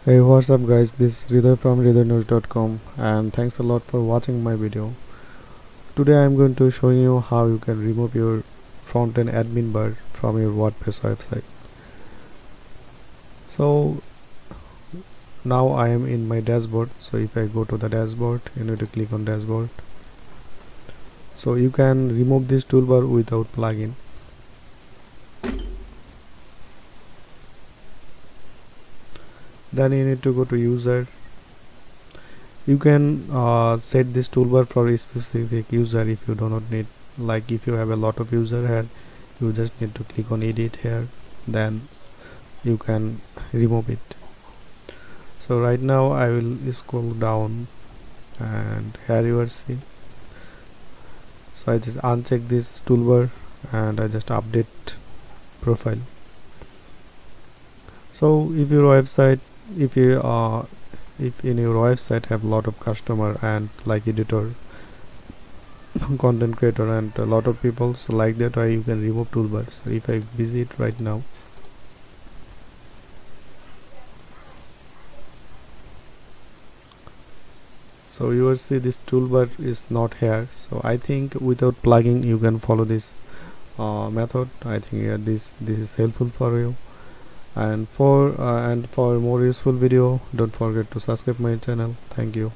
Hey, what's up guys, this is Hriday from hridaynews.com and thanks a lot for watching my video. Today I'm going to show you how you can remove your front-end admin bar from your WordPress website. So now I am in my dashboard, so if I go to the dashboard, you need to click on dashboard. So you can remove this toolbar without plugin. Then you need to go to user. You can set this toolbar for a specific user if you do not need, like if you have a lot of user here, you just need to click on edit here, then you can remove it. So right now I will scroll down and here you will see. So I just uncheck this toolbar and I just update profile. So if your website, if in your website have a lot of customer and like editor, content creator and a lot of people, so like that way you can remove toolbars. So if I visit right now, so you will see this toolbar is not here. So I think without plugin you can follow this method. I think this is helpful for you, and for more useful video, don't forget to subscribe my channel. Thank you.